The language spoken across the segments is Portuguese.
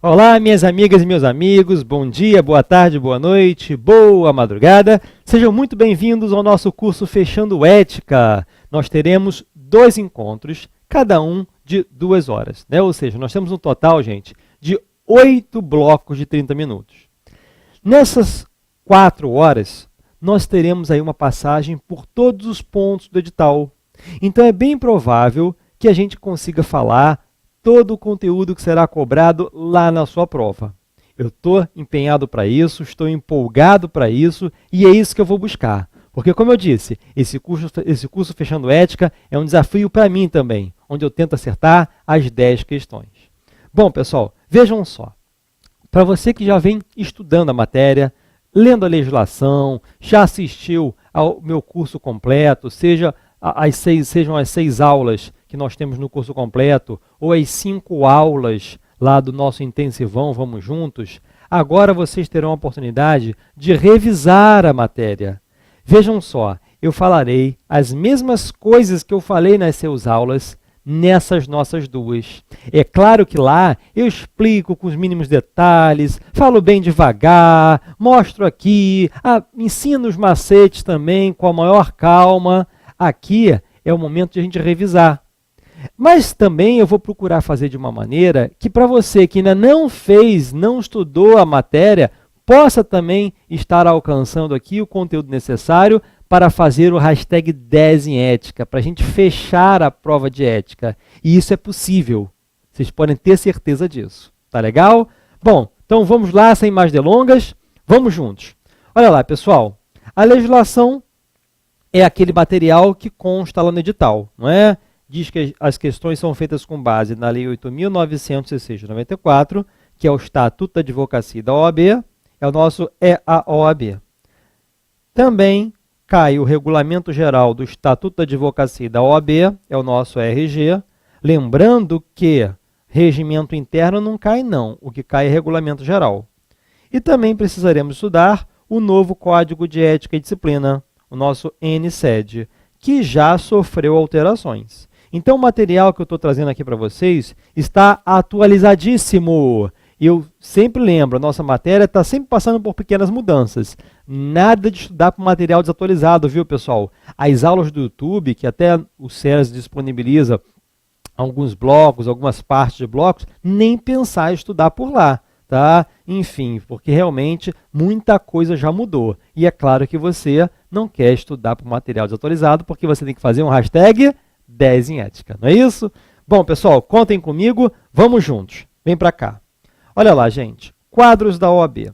Olá, minhas amigas e meus amigos, bom dia, boa tarde, boa noite, boa madrugada. Sejam muito bem-vindos ao nosso curso Fechando Ética. Nós teremos 2 encontros, cada um de 2 horas, né? Ou seja, nós temos um total, gente, de 8 blocos de 30 minutos. Nessas 4 horas, nós teremos aí uma passagem por todos os pontos do edital. Então é bem provável que a gente consiga falar todo o conteúdo que será cobrado lá na sua prova. Eu estou empenhado para isso, estou empolgado para isso e é isso que eu vou buscar. Porque, como eu disse, esse curso Fechando Ética é um desafio para mim também, onde eu tento acertar as 10 questões. Bom, pessoal, vejam só. Para você que já vem estudando a matéria, lendo a legislação, já assistiu ao meu curso completo, sejam as 6 aulas que nós temos no curso completo, ou as 5 aulas lá do nosso intensivão Vamos Juntos, agora vocês terão a oportunidade de revisar a matéria. Vejam só, eu falarei as mesmas coisas que eu falei nas 6 aulas, nessas nossas 2. É claro que lá eu explico com os mínimos detalhes, falo bem devagar, mostro aqui, ensino os macetes também com a maior calma. Aqui é o momento de a gente revisar. Mas também eu vou procurar fazer de uma maneira que para você que ainda não fez, não estudou a matéria, possa também estar alcançando aqui o conteúdo necessário para fazer o hashtag 10 em ética, para a gente fechar a prova de ética. E isso é possível. Vocês podem ter certeza disso. Tá legal? Bom, então vamos lá, sem mais delongas, vamos juntos. Olha lá, pessoal, a legislação é aquele material que consta lá no edital, não é? Diz que as questões são feitas com base na Lei 8.906 de 94, que é o Estatuto da Advocacia da OAB, é a OAB. Também cai o Regulamento Geral do Estatuto da Advocacia da OAB, é o nosso RG. Lembrando que regimento interno não cai não, o que cai é Regulamento Geral. E também precisaremos estudar o novo Código de Ética e Disciplina, o nosso NCED, que já sofreu alterações. Então, o material que eu estou trazendo aqui para vocês está atualizadíssimo. Eu sempre lembro, a nossa matéria está sempre passando por pequenas mudanças. Nada de estudar para material desatualizado, viu, pessoal? As aulas do YouTube, que até o SERS disponibiliza alguns blocos, algumas partes de blocos, nem pensar em estudar por lá. Tá? Enfim, porque realmente muita coisa já mudou. E é claro que você não quer estudar por material desatualizado, porque você tem que fazer um hashtag 10 em ética, não é isso? Bom, pessoal, contem comigo, vamos juntos. Vem para cá. Olha lá, gente, quadros da OAB.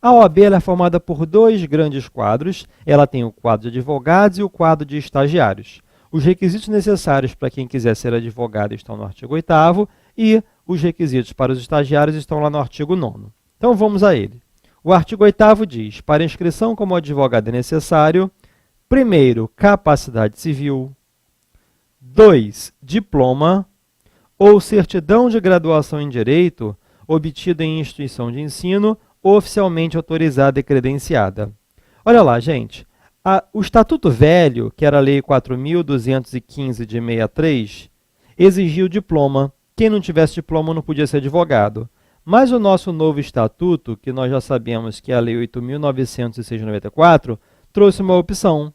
A OAB ela é formada por 2 grandes quadros. Ela tem o quadro de advogados e o quadro de estagiários. Os requisitos necessários para quem quiser ser advogado estão no artigo 8º e os requisitos para os estagiários estão lá no artigo 9º. Então, vamos a ele. O artigo 8º diz, para inscrição como advogado é necessário, primeiro, capacidade civil, 2, diploma ou certidão de graduação em direito obtida em instituição de ensino oficialmente autorizada e credenciada. Olha lá, gente, o Estatuto Velho, que era a Lei 4.215 de 63, exigiu diploma. Quem não tivesse diploma não podia ser advogado. Mas o nosso novo estatuto, que nós já sabemos que é a Lei 8.906 de 94, trouxe uma opção,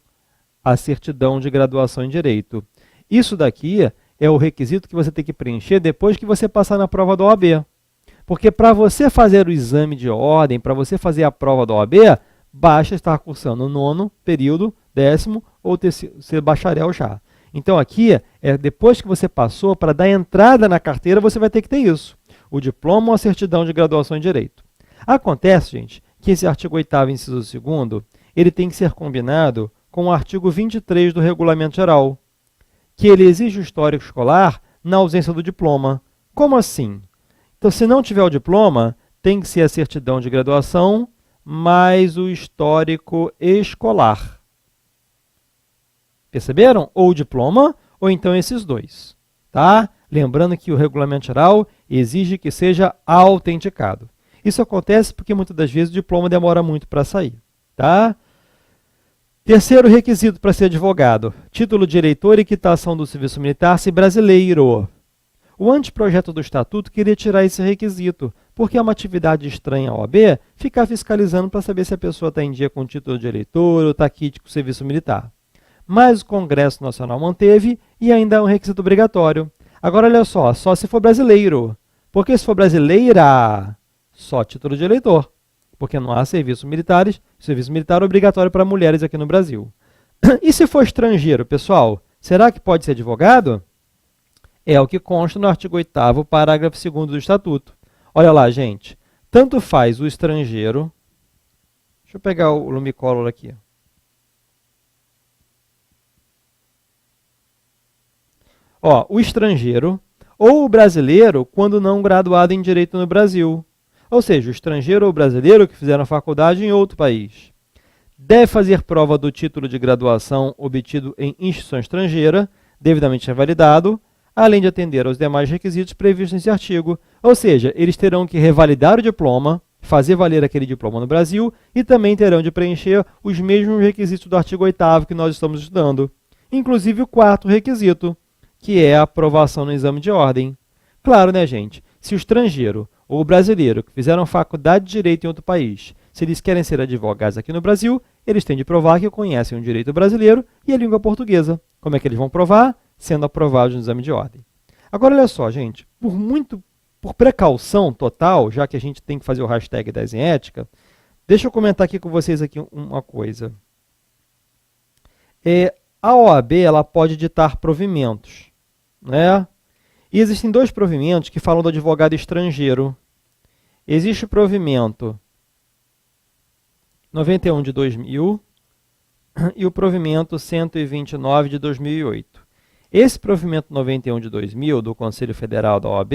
a certidão de graduação em direito. Isso daqui é o requisito que você tem que preencher depois que você passar na prova da OAB. Porque para você fazer o exame de ordem, para você fazer a prova da OAB, basta estar cursando o 9º período, 10º ou ser bacharel já. Então aqui, depois que você passou, para dar entrada na carteira, você vai ter que ter isso. O diploma ou a certidão de graduação em direito. Acontece, gente, que esse artigo 8º, inciso 2º, ele tem que ser combinado com o artigo 23 do Regulamento Geral, que ele exige o histórico escolar na ausência do diploma. Como assim? Então, se não tiver o diploma, tem que ser a certidão de graduação mais o histórico escolar. Perceberam? Ou o diploma, ou então esses 2. Tá? Lembrando que o Regulamento Geral exige que seja autenticado. Isso acontece porque muitas das vezes o diploma demora muito para sair. Tá? Terceiro requisito para ser advogado, título de eleitor e quitação do serviço militar se brasileiro. O anteprojeto do Estatuto queria tirar esse requisito, porque é uma atividade estranha à OAB ficar fiscalizando para saber se a pessoa está em dia com o título de eleitor ou está quite com o serviço militar. Mas o Congresso Nacional manteve e ainda é um requisito obrigatório. Agora, olha só se for brasileiro. Porque se for brasileira, só título de eleitor. Porque não há serviço militar é obrigatório para mulheres aqui no Brasil. E se for estrangeiro, pessoal, será que pode ser advogado? É o que consta no artigo 8º, parágrafo 2º do Estatuto. Olha lá, gente. Tanto faz o estrangeiro... Deixa eu pegar o Lumicolor aqui. Ó, o estrangeiro ou o brasileiro quando não graduado em Direito no Brasil. Ou seja, o estrangeiro ou o brasileiro que fizeram faculdade em outro país. Deve fazer prova do título de graduação obtido em instituição estrangeira, devidamente revalidado, além de atender aos demais requisitos previstos nesse artigo. Ou seja, eles terão que revalidar o diploma, fazer valer aquele diploma no Brasil e também terão de preencher os mesmos requisitos do artigo 8º que nós estamos estudando. Inclusive o 4º requisito, que é a aprovação no exame de ordem. Claro, né, gente? Se o estrangeiro ou o brasileiro que fizeram faculdade de Direito em outro país, se eles querem ser advogados aqui no Brasil, eles têm de provar que conhecem o direito brasileiro e a língua portuguesa. Como é que eles vão provar? Sendo aprovados no exame de ordem. Agora, olha só, gente, por precaução total, já que a gente tem que fazer o hashtag 10 em ética, deixa eu comentar aqui com vocês aqui uma coisa. A OAB ela pode ditar provimentos, né? E existem dois provimentos que falam do advogado estrangeiro. Existe o provimento 91 de 2000 e o provimento 129 de 2008. Esse provimento 91 de 2000 do Conselho Federal da OAB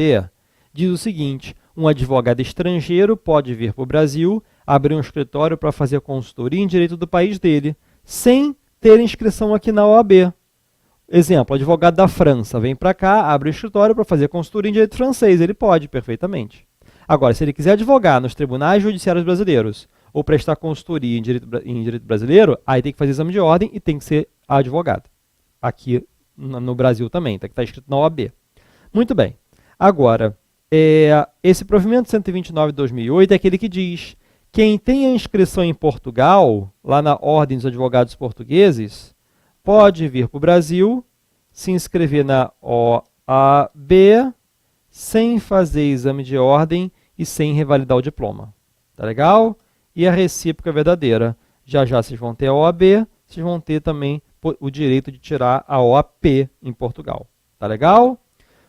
diz o seguinte: um advogado estrangeiro pode vir para o Brasil, abrir um escritório para fazer consultoria em direito do país dele, sem ter inscrição aqui na OAB. Exemplo, advogado da França vem para cá, abre um escritório para fazer consultoria em direito francês. Ele pode, perfeitamente. Agora, se ele quiser advogar nos tribunais judiciários brasileiros ou prestar consultoria em direito brasileiro, aí tem que fazer exame de ordem e tem que ser advogado. Aqui no Brasil também, está escrito na OAB. Muito bem. Agora, esse provimento 129 de 2008 é aquele que diz: quem tem a inscrição em Portugal, lá na Ordem dos Advogados Portugueses, pode vir para o Brasil, se inscrever na OAB, sem fazer exame de ordem e sem revalidar o diploma. Tá legal? E a recíproca é verdadeira. Já já vocês vão ter a OAB, vocês vão ter também o direito de tirar a OAP em Portugal. Tá legal?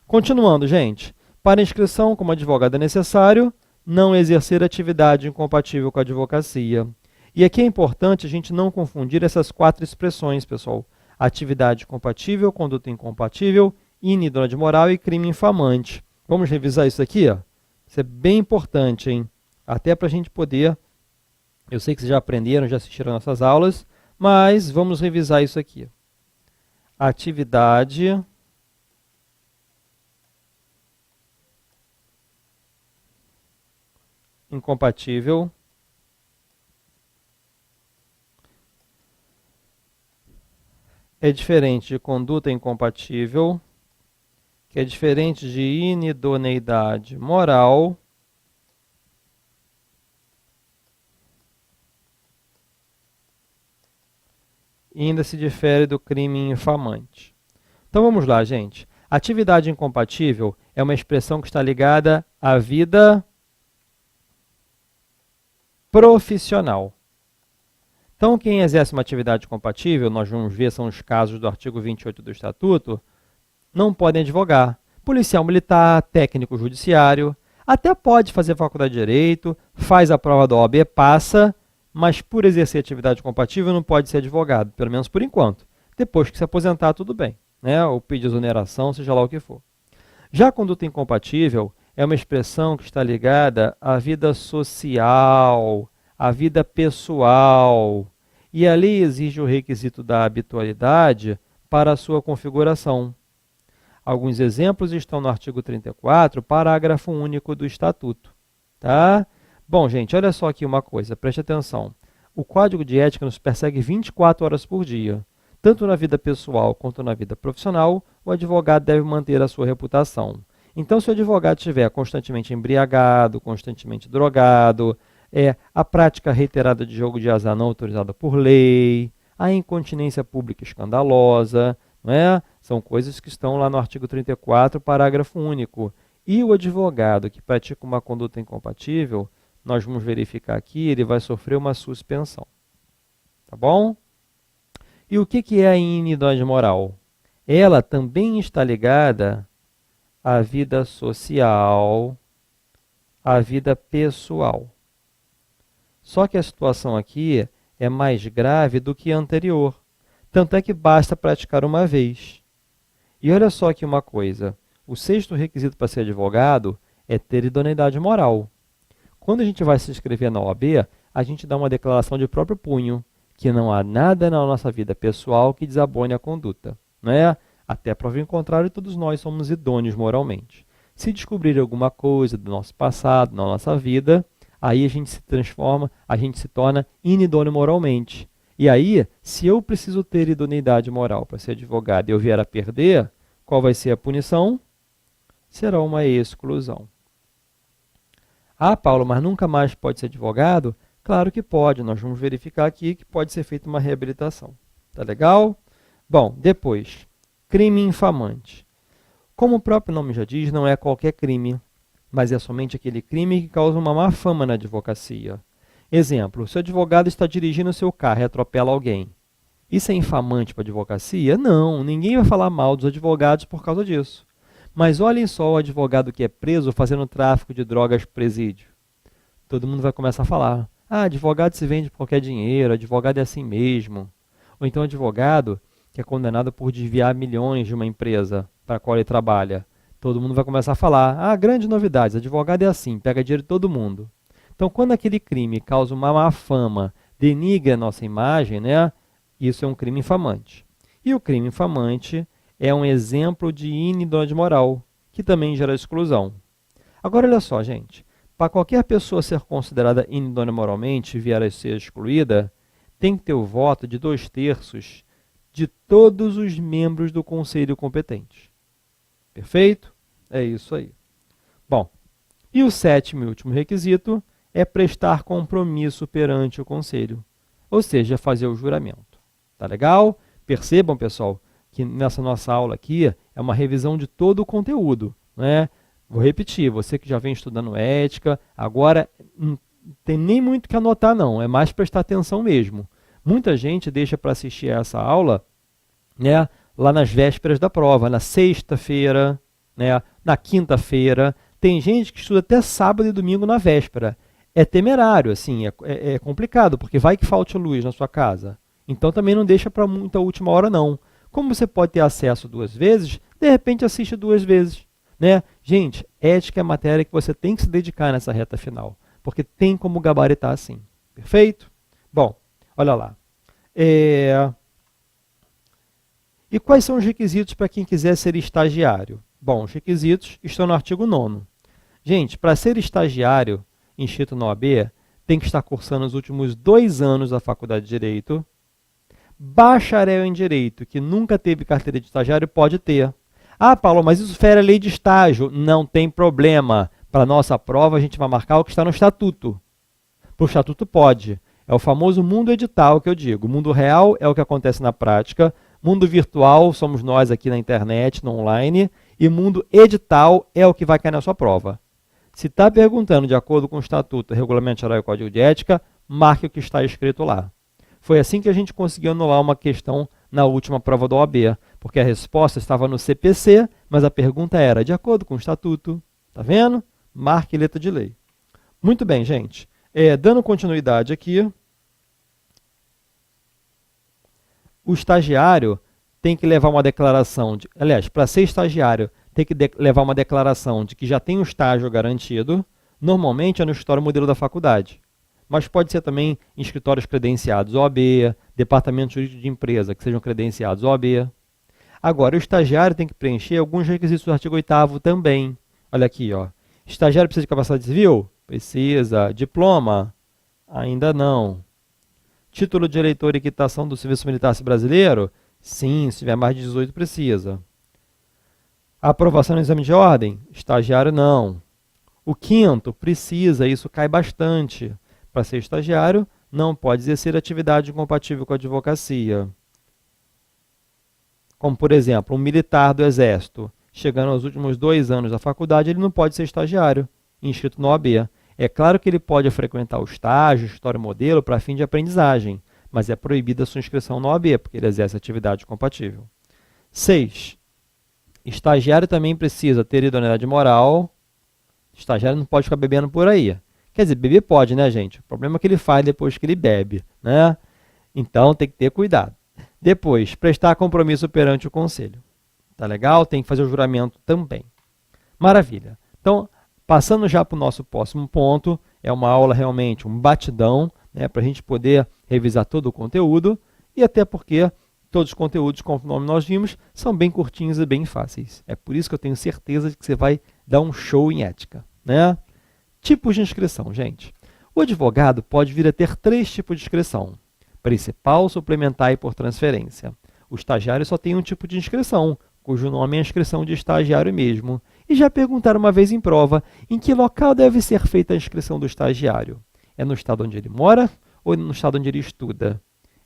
Continuando, gente. Para inscrição como advogado é necessário não exercer atividade incompatível com a advocacia. E aqui é importante a gente não confundir essas 4 expressões, pessoal. Atividade incompatível, conduta incompatível, inidoneidade moral e crime infamante. Vamos revisar isso aqui? Ó. Isso é bem importante, hein? Até para a gente poder... Eu sei que vocês já aprenderam, já assistiram nossas aulas, mas vamos revisar isso aqui. Atividade incompatível é diferente de conduta incompatível, que é diferente de inidoneidade moral, e ainda se difere do crime infamante. Então vamos lá, gente. Atividade incompatível é uma expressão que está ligada à vida profissional. Então, quem exerce uma atividade compatível, nós vamos ver, são os casos do artigo 28 do Estatuto, não podem advogar. Policial militar, técnico judiciário, até pode fazer faculdade de Direito, faz a prova da OAB, passa, mas por exercer atividade compatível não pode ser advogado, pelo menos por enquanto. Depois que se aposentar, tudo bem, né? Ou pedir exoneração, seja lá o que for. Já a conduta incompatível é uma expressão que está ligada à vida social, à vida pessoal, e a lei exige o requisito da habitualidade para a sua configuração. Alguns exemplos estão no artigo 34, parágrafo único do Estatuto. Tá? Bom, gente, olha só aqui uma coisa, preste atenção. O Código de Ética nos persegue 24 horas por dia. Tanto na vida pessoal quanto na vida profissional, o advogado deve manter a sua reputação. Então, se o advogado estiver constantemente embriagado, constantemente drogado, a prática reiterada de jogo de azar não autorizada por lei, a incontinência pública escandalosa, não é? São coisas que estão lá no artigo 34, parágrafo único. E o advogado que pratica uma conduta incompatível, nós vamos verificar aqui, ele vai sofrer uma suspensão. Tá bom? E o que é a inidoide moral? Ela também está ligada à vida social, à vida pessoal. Só que a situação aqui é mais grave do que a anterior. Tanto é que basta praticar uma vez. E olha só aqui uma coisa. O sexto requisito para ser advogado é ter idoneidade moral. Quando a gente vai se inscrever na OAB, a gente dá uma declaração de próprio punho, que não há nada na nossa vida pessoal que desabone a conduta. Né? Até prova em contrário, todos nós somos idôneos moralmente. Se descobrir alguma coisa do nosso passado, na nossa vida, aí a gente se transforma, a gente se torna inidôneo moralmente. E aí, se eu preciso ter idoneidade moral para ser advogado e eu vier a perder, qual vai ser a punição? Será uma exclusão. Ah, Paulo, mas nunca mais pode ser advogado? Claro que pode, nós vamos verificar aqui que pode ser feita uma reabilitação. Tá legal? Bom, depois, crime infamante. Como o próprio nome já diz, não é qualquer crime, mas é somente aquele crime que causa uma má fama na advocacia. Exemplo, se o advogado está dirigindo seu carro e atropela alguém. Isso é infamante para a advocacia? Não, ninguém vai falar mal dos advogados por causa disso. Mas olhem só o advogado que é preso fazendo tráfico de drogas presídio. Todo mundo vai começar a falar, advogado se vende por qualquer dinheiro, advogado é assim mesmo. Ou então advogado que é condenado por desviar milhões de uma empresa para a qual ele trabalha. Todo mundo vai começar a falar, grandes novidades, advogado é assim, pega dinheiro de todo mundo. Então, quando aquele crime causa uma má fama, denigra a nossa imagem, né, isso é um crime infamante. E o crime infamante é um exemplo de inidoneidade moral, que também gera exclusão. Agora, olha só, gente, para qualquer pessoa ser considerada inidônea moralmente e vier a ser excluída, tem que ter o voto de 2/3 de todos os membros do conselho competente. Perfeito? É isso aí. Bom, e o 7º e último requisito é prestar compromisso perante o conselho, ou seja, fazer o juramento. Tá legal? Percebam, pessoal, que nessa nossa aula aqui é uma revisão de todo o conteúdo, né? Vou repetir, você que já vem estudando ética, agora não tem nem muito que anotar não, é mais prestar atenção mesmo. Muita gente deixa para assistir a essa aula, né, lá nas vésperas da prova, na sexta-feira, né, na quinta-feira. Tem gente que estuda até sábado e domingo na véspera. É temerário, assim, é complicado, porque vai que falte luz na sua casa. Então também não deixa para muita última hora não. Como você pode ter acesso 2 vezes, de repente assiste 2 vezes. Né? Gente, ética é matéria que você tem que se dedicar nessa reta final, porque tem como gabaritar assim. Perfeito? Bom, olha lá. E quais são os requisitos para quem quiser ser estagiário? Bom, os requisitos estão no artigo 9º. Gente, para ser estagiário inscrito na OAB, tem que estar cursando os últimos 2 anos da faculdade de Direito. Bacharel em Direito, que nunca teve carteira de estagiário, pode ter. Paulo, mas isso fere a lei de estágio. Não tem problema. Para a nossa prova, a gente vai marcar o que está no estatuto. Para o estatuto pode. É o famoso mundo edital que eu digo. O mundo real é o que acontece na prática. Mundo virtual somos nós aqui na internet, no online. E mundo edital é o que vai cair na sua prova. Se está perguntando de acordo com o estatuto, regulamento geral e código de ética, marque o que está escrito lá. Foi assim que a gente conseguiu anular uma questão na última prova da OAB, porque a resposta estava no CPC, mas a pergunta era de acordo com o estatuto. Tá vendo? Marque letra de lei. Muito bem, gente. Dando continuidade aqui, o estagiário tem que levar uma declaração, para ser estagiário, tem que levar uma declaração de que já tem um estágio garantido, normalmente é no escritório modelo da faculdade. Mas pode ser também em escritórios credenciados OAB, departamento jurídico de empresa que sejam credenciados OAB. Agora, o estagiário tem que preencher alguns requisitos do artigo 8º também. Olha aqui, ó. Estagiário precisa de capacidade civil? Precisa. Diploma? Ainda não. Título de eleitor e quitação do serviço militar brasileiro? Sim, se tiver mais de 18 precisa. Aprovação no exame de ordem? Estagiário não. O quinto, precisa, isso cai bastante. Para ser estagiário, não pode exercer atividade incompatível com a advocacia. Como, por exemplo, um militar do Exército, chegando aos últimos 2 anos da faculdade, ele não pode ser estagiário, inscrito na OAB. É claro que ele pode frequentar o estágio, história modelo, para fim de aprendizagem, mas é proibida a sua inscrição na OAB, porque ele exerce atividade compatível. 6. Estagiário também precisa ter idoneidade moral. Estagiário não pode ficar bebendo por aí. Quer dizer, beber pode, né, gente? O problema é que ele faz depois que ele bebe, né? Então, tem que ter cuidado. Depois, prestar compromisso perante o conselho. Tá legal? Tem que fazer o juramento também. Maravilha. Então, passando já para o nosso próximo ponto, é uma aula realmente, um batidão, né, para a gente poder revisar todo o conteúdo, e até porque todos os conteúdos, conforme nós vimos, são bem curtinhos e bem fáceis. É por isso que eu tenho certeza de que você vai dar um show em ética, né? Tipos de inscrição, gente. O advogado pode vir a ter 3 tipos de inscrição: principal, suplementar e por transferência. O estagiário só tem um tipo de inscrição, cujo nome é inscrição de estagiário mesmo. E já perguntaram uma vez em prova, em que local deve ser feita a inscrição do estagiário? É no estado onde ele mora ou no estado onde ele estuda?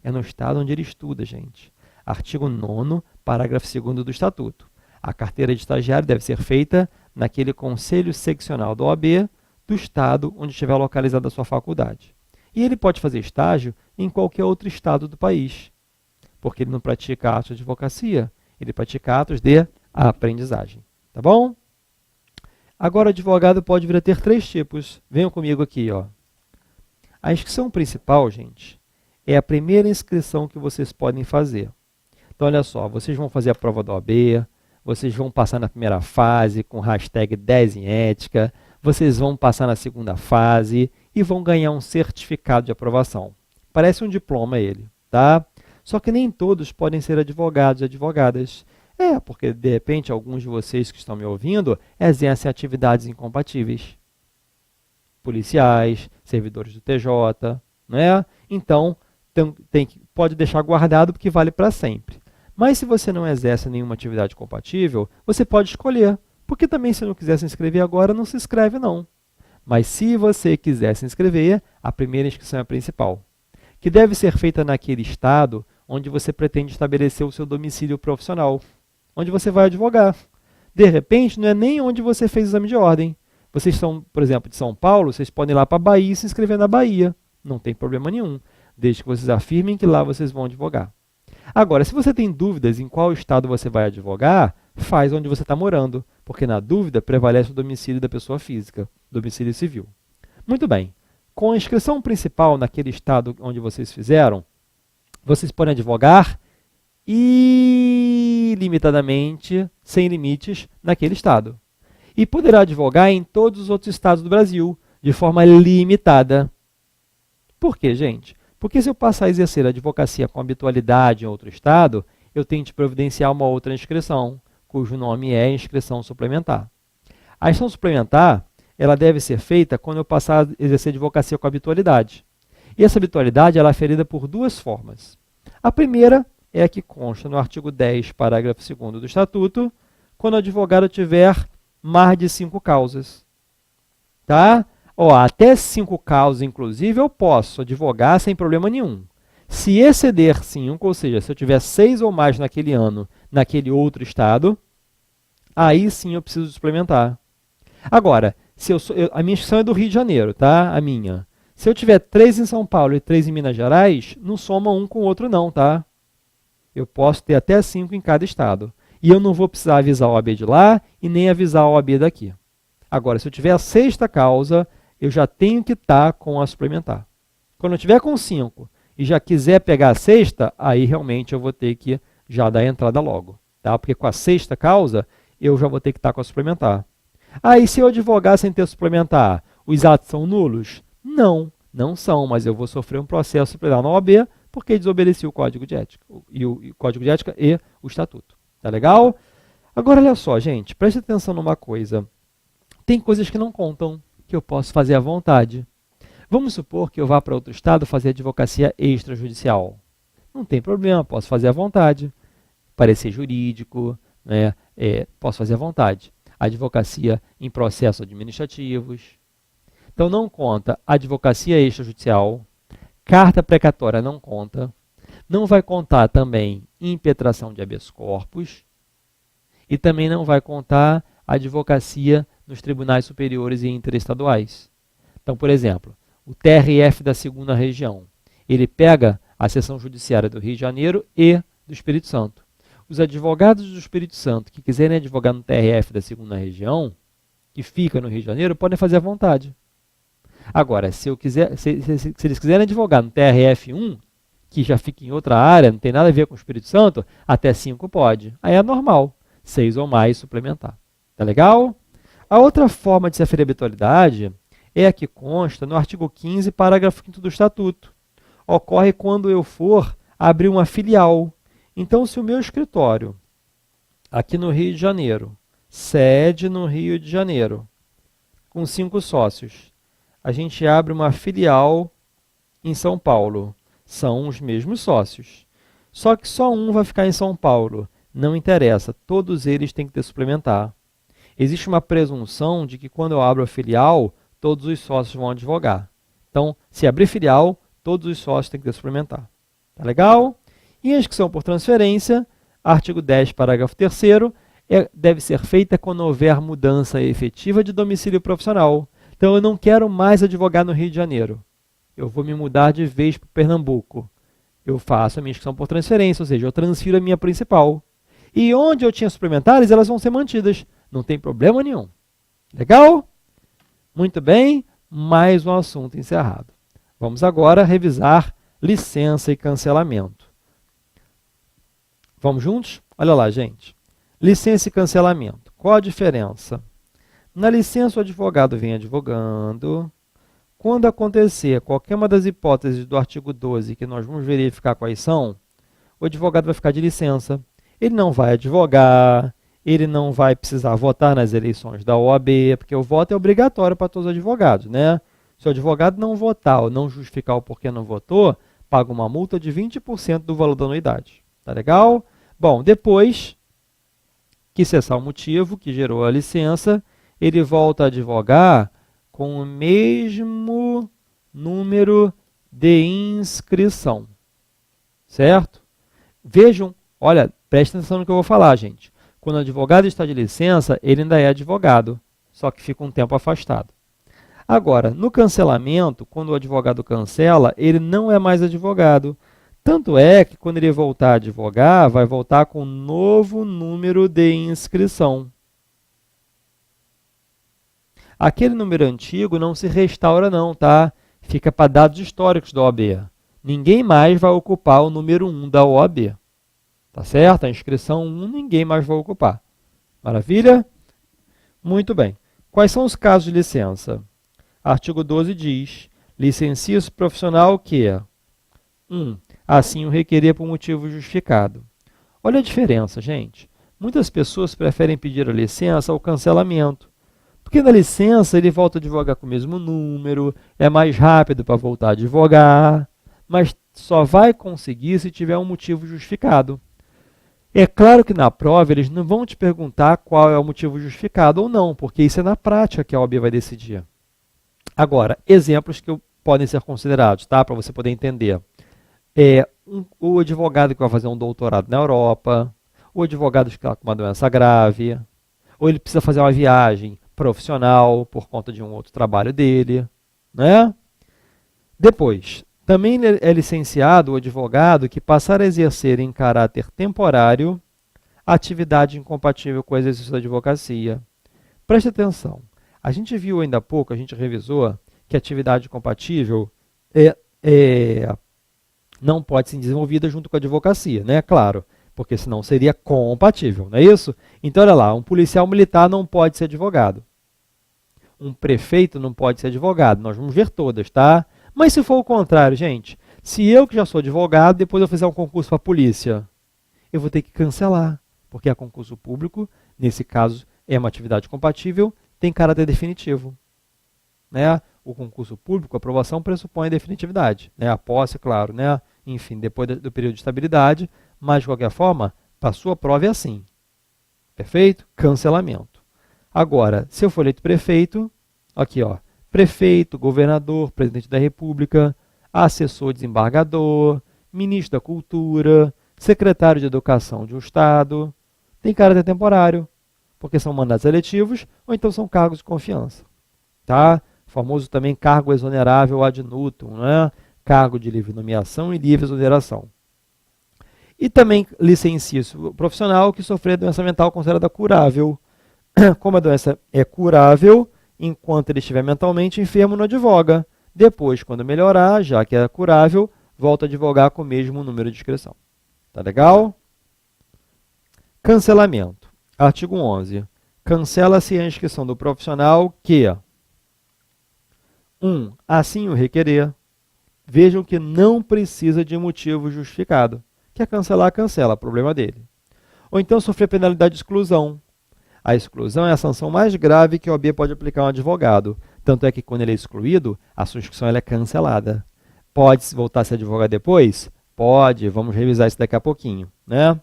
É no estado onde ele estuda, gente. Artigo 9º, parágrafo 2º do Estatuto. A carteira de estagiário deve ser feita naquele conselho seccional da OAB do estado onde estiver localizada a sua faculdade. E ele pode fazer estágio em qualquer outro estado do país, porque ele não pratica atos de advocacia, ele pratica atos de aprendizagem. Tá bom? Agora, o advogado pode vir a ter 3 tipos. Venham comigo aqui, ó. A inscrição principal, gente, é a primeira inscrição que vocês podem fazer. Então, olha só, vocês vão fazer a prova da OAB, vocês vão passar na primeira fase com hashtag 10 em ética, vocês vão passar na segunda fase e vão ganhar um certificado de aprovação. Parece um diploma ele, tá? Só que nem todos podem ser advogados e advogadas. Porque de repente alguns de vocês que estão me ouvindo exercem atividades incompatíveis. Policiais, servidores do TJ, né? Então, pode deixar guardado porque vale para sempre. Mas se você não exerce nenhuma atividade compatível, você pode escolher. Porque também, se não quiser se inscrever agora, não se inscreve não. Mas se você quiser se inscrever, a primeira inscrição é a principal, que deve ser feita naquele estado onde você pretende estabelecer o seu domicílio profissional, onde você vai advogar. De repente, não é nem onde você fez o exame de ordem. Vocês são, por exemplo, de São Paulo, vocês podem ir lá para a Bahia e se inscrever na Bahia. Não tem problema nenhum, desde que vocês afirmem que lá vocês vão advogar. Agora, se você tem dúvidas em qual estado você vai advogar, faz onde você está morando, porque na dúvida prevalece o domicílio da pessoa física, domicílio civil. Muito bem, com a inscrição principal naquele estado onde vocês fizeram, vocês podem advogar ilimitadamente, sem limites, naquele estado. E poderá advogar em todos os outros estados do Brasil, de forma limitada. Por quê, gente? Porque se eu passar a exercer a advocacia com habitualidade em outro estado, eu tenho de providenciar uma outra inscrição, cujo nome é inscrição suplementar. A inscrição suplementar, ela deve ser feita quando eu passar a exercer advocacia com habitualidade. E essa habitualidade ela é ferida por 2 formas. A primeira é a que consta no artigo 10, parágrafo 2º do Estatuto, quando o advogado tiver mais de 5 causas. Tá? Até 5 causas, inclusive, eu posso advogar sem problema nenhum. Se exceder 5, ou seja, se eu tiver 6 ou mais naquele ano, naquele outro estado, aí sim eu preciso suplementar. Agora, a minha inscrição é do Rio de Janeiro, tá? A minha. Se eu tiver 3 em São Paulo e 3 em Minas Gerais, não soma um com o outro não, tá? Eu posso ter até 5 em cada estado. E eu não vou precisar avisar a OAB de lá e nem avisar a OAB daqui. Agora, se eu tiver a 6ª causa, eu já tenho que estar com a suplementar. Quando eu tiver com 5 e já quiser pegar a 6ª, aí realmente eu vou ter que já dar a entrada logo. Tá? Porque com a 6ª causa, eu já vou ter que estar com a suplementar. Aí, se eu advogar sem ter suplementar, os atos são nulos? Não, não são, mas eu vou sofrer um processo suplementar na OAB porque desobedeci o Código de Ética, o Código de Ética e o Estatuto. Tá legal? Agora, olha só, gente, preste atenção numa coisa. Tem coisas que não contam, que eu posso fazer à vontade. Vamos supor que eu vá para outro estado fazer advocacia extrajudicial. Não tem problema, posso fazer à vontade. Parecer jurídico, né? Posso fazer à vontade. Advocacia em processos administrativos. Então não conta advocacia extrajudicial, carta precatória não conta, não vai contar também impetração de habeas corpus e também não vai contar advocacia nos tribunais superiores e interestaduais. Então, por exemplo, o TRF da 2ª Região, ele pega a seção judiciária do Rio de Janeiro e do Espírito Santo. Os advogados do Espírito Santo que quiserem advogar no TRF da 2ª Região, que fica no Rio de Janeiro, podem fazer à vontade. Agora, se eles quiserem advogar no TRF1, que já fica em outra área, não tem nada a ver com o Espírito Santo, até 5 pode. Aí é normal, 6 ou mais suplementar. Tá legal? A outra forma de se aferir a habitualidade é a que consta no artigo 15, parágrafo 5º do Estatuto. Ocorre quando eu for abrir uma filial. Então, se o meu escritório, aqui no Rio de Janeiro, sede no Rio de Janeiro, com 5 sócios, a gente abre uma filial em São Paulo. São os mesmos sócios. Só que só um vai ficar em São Paulo. Não interessa, todos eles têm que ter suplementar. Existe uma presunção de que quando eu abro a filial, todos os sócios vão advogar. Então, se abrir filial, todos os sócios têm que ter suplementar. Tá legal? E a inscrição por transferência, artigo 10, parágrafo 3º, deve ser feita quando houver mudança efetiva de domicílio profissional. Então, eu não quero mais advogar no Rio de Janeiro. Eu vou me mudar de vez para Pernambuco. Eu faço a minha inscrição por transferência, ou seja, eu transfiro a minha principal. E onde eu tinha suplementares, elas vão ser mantidas. Não tem problema nenhum. Legal? Muito bem, mais um assunto encerrado. Vamos agora revisar licença e cancelamento. Vamos juntos? Olha lá, gente. Licença e cancelamento. Qual a diferença? Na licença, o advogado vem advogando. Quando acontecer qualquer uma das hipóteses do artigo 12, que nós vamos verificar quais são, o advogado vai ficar de licença. Ele não vai advogar, ele não vai precisar votar nas eleições da OAB, porque o voto é obrigatório para todos os advogados, né? Se o advogado não votar ou não justificar o porquê não votou, paga uma multa de 20% do valor da anuidade. Tá legal? Bom, depois que cessar o motivo que gerou a licença, ele volta a advogar com o mesmo número de inscrição. Certo? Vejam, olha, prestem atenção no que eu vou falar, gente. Quando o advogado está de licença, ele ainda é advogado, só que fica um tempo afastado. Agora, no cancelamento, quando o advogado cancela, ele não é mais advogado. Tanto é que quando ele voltar a advogar, vai voltar com um novo número de inscrição. Aquele número antigo não se restaura não, tá? Fica para dados históricos da OAB. Ninguém mais vai ocupar o número 1 da OAB. Tá certo? A inscrição 1 ninguém mais vai ocupar. Maravilha? Muito bem. Quais são os casos de licença? Artigo 12 diz, licencia-se profissional que 1. Assim o requerer por motivo justificado. Olha a diferença, gente. Muitas pessoas preferem pedir a licença ao cancelamento. Porque na licença ele volta a advogar com o mesmo número, é mais rápido para voltar a advogar, mas só vai conseguir se tiver um motivo justificado. É claro que na prova eles não vão te perguntar qual é o motivo justificado ou não, porque isso é na prática que a OAB vai decidir. Agora, exemplos que podem ser considerados, tá? Para você poder entender. O advogado que vai fazer um doutorado na Europa, o advogado que está com uma doença grave, ou ele precisa fazer uma viagem profissional por conta de um outro trabalho dele, né? Depois, também é licenciado o advogado que passar a exercer em caráter temporário atividade incompatível com o exercício da advocacia. Preste atenção, a gente viu ainda há pouco, a gente revisou, que atividade incompatível não pode ser desenvolvida junto com a advocacia, né? Claro, porque senão seria compatível, não é isso? Então, olha lá, um policial militar não pode ser advogado. Um prefeito não pode ser advogado. Nós vamos ver todas, tá? Mas se for o contrário, gente, se eu que já sou advogado, depois eu fizer um concurso para a polícia, eu vou ter que cancelar, porque é concurso público, nesse caso é uma atividade compatível, tem caráter definitivo. Né? O concurso público, a aprovação pressupõe a definitividade, né? A posse, claro, né? Enfim, depois do período de estabilidade, mas de qualquer forma, para a sua prova é assim. Perfeito? Cancelamento. Agora, se eu for eleito prefeito, aqui, ó, prefeito, governador, presidente da República, assessor desembargador, ministro da Cultura, secretário de Educação de um Estado, tem caráter temporário, porque são mandatos eletivos ou então são cargos de confiança. Tá? Famoso também cargo exonerável ad nutum, né? Cargo de livre nomeação e livre exoneração. E também licencia-se o profissional que sofreu doença mental considerada curável. Como a doença é curável, enquanto ele estiver mentalmente enfermo, não advoga. Depois, quando melhorar, já que é curável, volta a advogar com o mesmo número de inscrição. Tá legal? Cancelamento. Artigo 11. Cancela-se a inscrição do profissional que 1. Assim o requerer. Vejam que não precisa de motivo justificado. Quer cancelar, cancela, problema dele. Ou então sofrer penalidade de exclusão. A exclusão é a sanção mais grave que a OAB pode aplicar a um advogado. Tanto é que quando ele é excluído, a sua inscrição ela é cancelada. Pode voltar a ser advogado depois? Pode, vamos revisar isso daqui a pouquinho, né?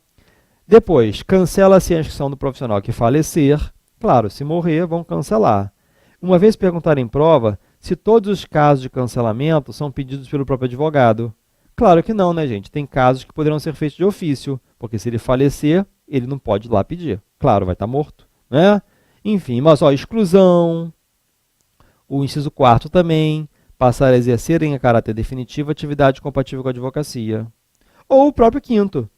Depois, cancela-se a inscrição do profissional que falecer. Claro, se morrer, vão cancelar. Uma vez perguntaram em prova se todos os casos de cancelamento são pedidos pelo próprio advogado. Claro que não, né, gente? Tem casos que poderão ser feitos de ofício, porque se ele falecer, ele não pode ir lá pedir. Claro, vai estar morto, né? Enfim, mas ó, exclusão, o inciso 4º também, passar a exercer em caráter definitivo atividade compatível com a advocacia. Ou o próprio 5º,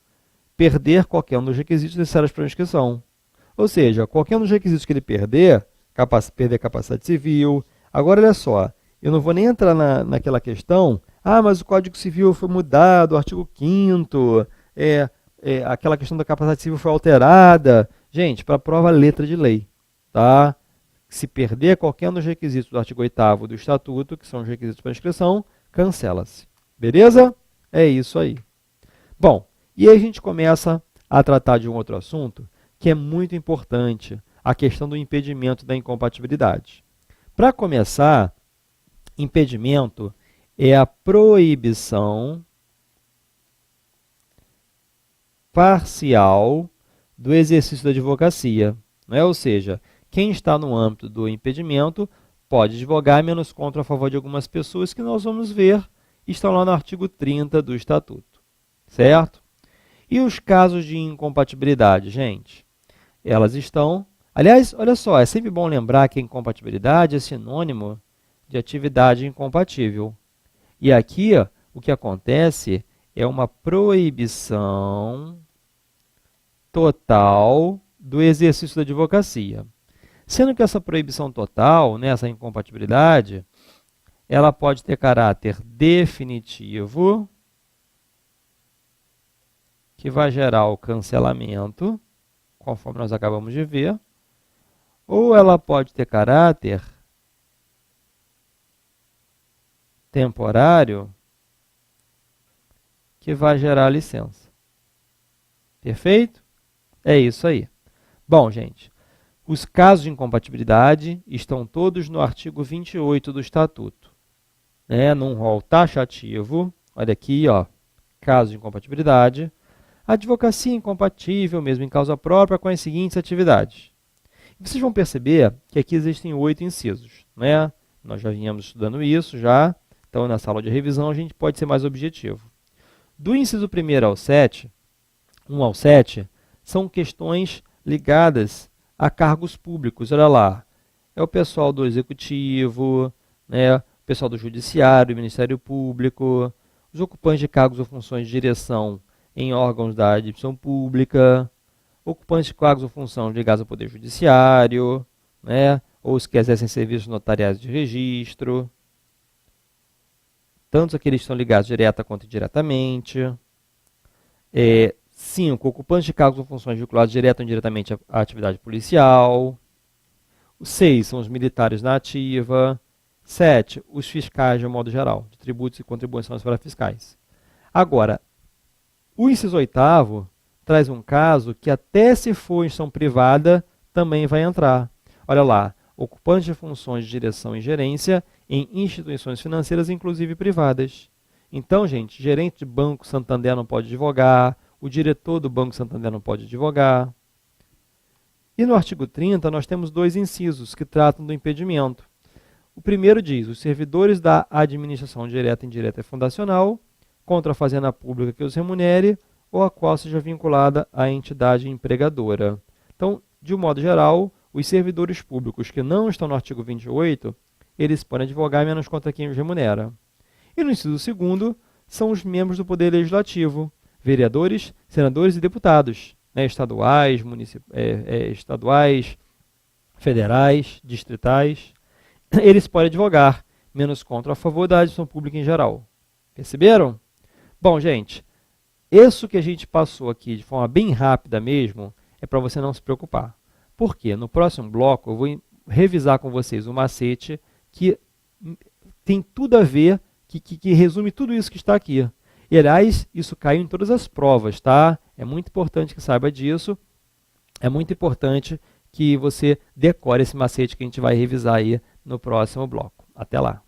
perder qualquer um dos requisitos necessários para a inscrição. Ou seja, qualquer um dos requisitos que ele perder capacidade civil. Agora, olha só, eu não vou nem entrar naquela questão, mas o Código Civil foi mudado, o artigo 5º, aquela questão da capacidade civil foi alterada. Gente, para prova letra de lei, tá? Se perder qualquer um dos requisitos do artigo 8º do Estatuto, que são os requisitos para inscrição, cancela-se. Beleza? É isso aí. Bom, e aí a gente começa a tratar de um outro assunto que é muito importante, a questão do impedimento da incompatibilidade. Para começar, impedimento é a proibição parcial do exercício da advocacia, né? Ou seja, quem está no âmbito do impedimento pode advogar menos contra a favor de algumas pessoas que nós vamos ver estão lá no artigo 30 do Estatuto, certo? E os casos de incompatibilidade, gente? Elas estão... Aliás, olha só, é sempre bom lembrar que a incompatibilidade é sinônimo de atividade incompatível. E aqui, ó, o que acontece é uma proibição total do exercício da advocacia. Sendo que essa proibição total, né, essa incompatibilidade, ela pode ter caráter definitivo, que vai gerar o cancelamento, conforme nós acabamos de ver, ou ela pode ter caráter temporário, que vai gerar a licença. Perfeito? É isso aí. Bom, gente, os casos de incompatibilidade estão todos no artigo 28 do Estatuto, né? Num rol taxativo, olha aqui, ó, casos de incompatibilidade, advocacia incompatível, mesmo em causa própria, com as seguintes atividades. Vocês vão perceber que aqui existem 8 incisos, né? Nós já vínhamos estudando isso, já. Então, nessa aula de revisão, a gente pode ser mais objetivo. Do inciso 1º ao 7, 1 ao 7, são questões ligadas a cargos públicos. Olha lá, é o pessoal do Executivo, né? O pessoal do Judiciário, Ministério Público, os ocupantes de cargos ou funções de direção em órgãos da administração pública, ocupantes de cargos ou funções ligados ao Poder Judiciário, né? Ou os que exercem serviços notariais de registro, tanto aqueles que estão ligados direta quanto indiretamente. 5. Ocupantes de cargos ou funções vinculados direta ou indiretamente à atividade policial. 6. São os militares na ativa. 7. Os fiscais, de um modo geral, de tributos e contribuições para fiscais. Agora, o inciso 8º traz um caso que até se for instituição privada também vai entrar. Olha lá, ocupantes de funções de direção e gerência em instituições financeiras, inclusive privadas. Então, gente, gerente de Banco Santander não pode advogar, o diretor do Banco Santander não pode advogar. E no artigo 30, nós temos dois incisos que tratam do impedimento. O primeiro diz: os servidores da administração direta, indireta e fundacional, contra a fazenda pública que os remunere ou a qual seja vinculada à entidade empregadora. Então, de um modo geral, os servidores públicos que não estão no artigo 28, eles podem advogar menos contra quem os remunera. E no inciso segundo, são os membros do Poder Legislativo, vereadores, senadores e deputados, né, estaduais, estaduais, federais, distritais. Eles podem advogar menos contra a favor da administração pública em geral. Perceberam? Bom, gente, isso que a gente passou aqui de forma bem rápida mesmo, é para você não se preocupar. Por quê? No próximo bloco eu vou revisar com vocês um macete que tem tudo a ver, que resume tudo isso que está aqui. E, aliás, isso caiu em todas as provas, tá? É muito importante que saiba disso. É muito importante que você decore esse macete que a gente vai revisar aí no próximo bloco. Até lá!